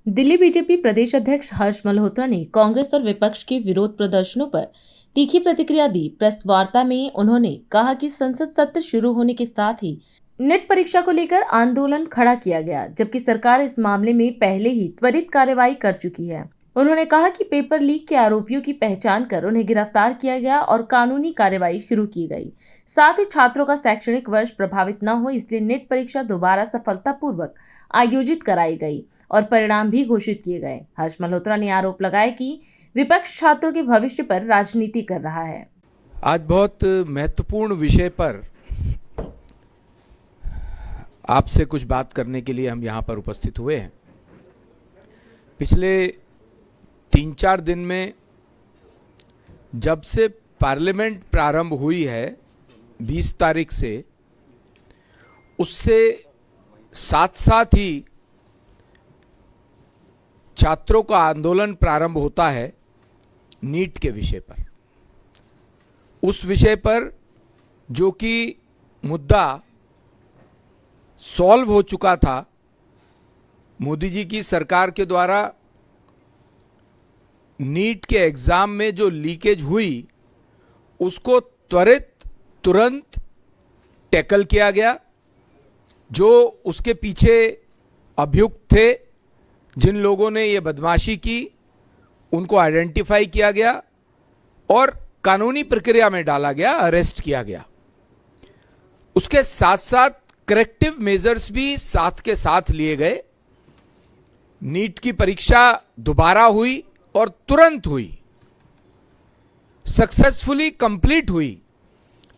Delhi BJP प्रदेश अध्यक्ष हर्ष मल्होत्रा ने कांग्रेस और विपक्ष के विरोध प्रदर्शनों पर तीखी प्रतिक्रिया दी। प्रेस वार्ता में उन्होंने कहा कि संसद सत्र शुरू होने के साथ ही नेट परीक्षा को लेकर आंदोलन खड़ा किया गया, जबकि सरकार इस मामले में पहले ही त्वरित कार्रवाई कर चुकी है। उन्होंने कहा कि पेपर लीक के आरोपियों की पहचान कर उन्हें गिरफ्तार किया गया और कानूनी कार्रवाई शुरू की गई। साथ ही छात्रों का शैक्षणिक वर्ष प्रभावित न हो, इसलिए नेट परीक्षा दोबारा सफलतापूर्वक आयोजित कराई गई और परिणाम भी घोषित किए गए। हर्ष मल्होत्रा ने आरोप लगाया कि विपक्ष छात्रों के भविष्य पर राजनीति कर रहा है। आज बहुत महत्वपूर्ण विषय पर आपसे कुछ बात करने के लिए हम यहाँ पर उपस्थित हुए हैं। पिछले 3-4 दिन में जब से पार्लियामेंट प्रारंभ हुई है 20 तारीख से, उससे साथ साथ ही छात्रों का आंदोलन प्रारंभ होता है नीट के विषय पर। उस विषय पर जो कि मुद्दा सॉल्व हो चुका था, मोदी जी की सरकार के द्वारा नीट के एग्जाम में जो लीकेज हुई उसको तुरंत टैकल किया गया। जो उसके पीछे अभियुक्त थे, जिन लोगों ने ये बदमाशी की, उनको आइडेंटिफाई किया गया और कानूनी प्रक्रिया में डाला गया, अरेस्ट किया गया। उसके साथ साथ करेक्टिव मेजर्स भी साथ के साथ लिए गए। नीट की परीक्षा दोबारा हुई और तुरंत हुई, सक्सेसफुली कंप्लीट हुई।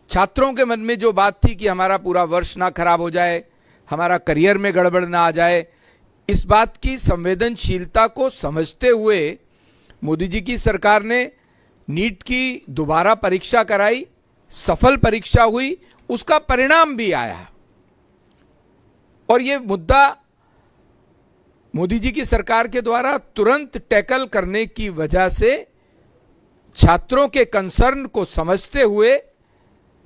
छात्रों के मन में जो बात थी कि हमारा पूरा वर्ष ना खराब हो जाए, हमारा करियर में गड़बड़ ना आ जाए, इस बात की संवेदनशीलता को समझते हुए मोदी जी की सरकार ने नीट की दोबारा परीक्षा कराई, सफल परीक्षा हुई, उसका परिणाम भी आया। और ये मुद्दा मोदी जी की सरकार के द्वारा तुरंत टैकल करने की वजह से छात्रों के कंसर्न को समझते हुए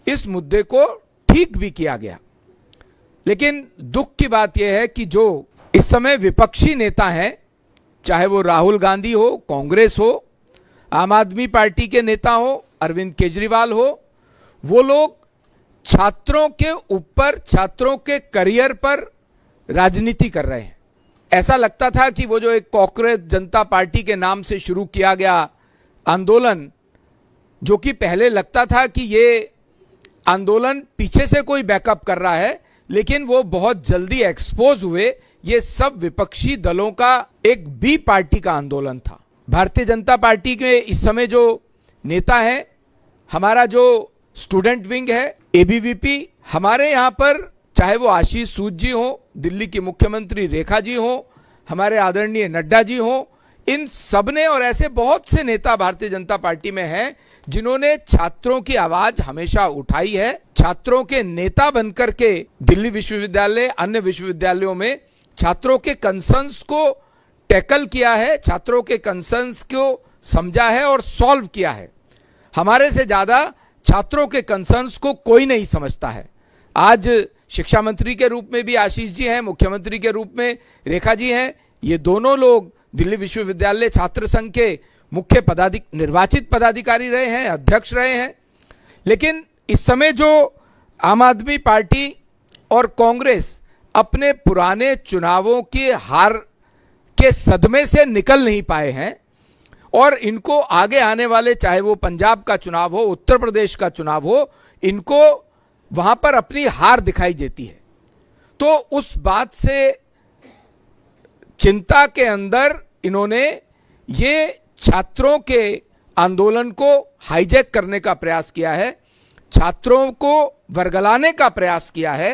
इस मुद्दे को ठीक भी किया गया। लेकिन दुख की बात यह है कि जो इस समय विपक्षी नेता हैं, चाहे वो राहुल गांधी हो, कांग्रेस हो, आम आदमी पार्टी के नेता हो, अरविंद केजरीवाल हो, वो लोग छात्रों के ऊपर, छात्रों के करियर पर राजनीति कर रहे हैं। ऐसा लगता था कि वो जो एक कॉकरोच जनता पार्टी के नाम से शुरू किया गया आंदोलन, जो कि पहले लगता था कि ये आंदोलन पीछे से कोई बैकअप कर रहा है, लेकिन वो बहुत जल्दी एक्सपोज हुए। ये सब विपक्षी दलों का एक बी पार्टी का आंदोलन था। भारतीय जनता पार्टी के इस समय जो नेता हैं, हमारा जो स्टूडेंट विंग है एबीवीपी, हमारे यहाँ पर चाहे वो आशीष सूद जी हो, दिल्ली की मुख्यमंत्री रेखा जी हो, हमारे आदरणीय नड्डा जी हो, इन सब ने और ऐसे बहुत से नेता भारतीय जनता पार्टी में हैं जिन्होंने छात्रों की आवाज हमेशा उठाई है। छात्रों के नेता बनकर के दिल्ली विश्वविद्यालय, अन्य विश्वविद्यालयों में छात्रों के कंसर्न्स को टैकल किया है, छात्रों के कंसर्न्स को समझा है और सॉल्व किया है। हमारे से ज्यादा छात्रों के कंसर्न्स को कोई नहीं समझता है। आज शिक्षा मंत्री के रूप में भी आशीष जी हैं, मुख्यमंत्री के रूप में रेखा जी हैं। ये दोनों लोग दिल्ली विश्वविद्यालय छात्र संघ के मुख्य निर्वाचित पदाधिकारी रहे हैं, अध्यक्ष रहे हैं। लेकिन इस समय जो आम आदमी पार्टी और कांग्रेस अपने पुराने चुनावों की हार के सदमे से निकल नहीं पाए हैं और इनको आगे आने वाले, चाहे वो पंजाब का चुनाव हो, उत्तर प्रदेश का चुनाव हो, इनको वहां पर अपनी हार दिखाई देती है। तो उस बात से चिंता के अंदर इन्होंने ये छात्रों के आंदोलन को हाईजैक करने का प्रयास किया है, छात्रों को वर्गलाने का प्रयास किया है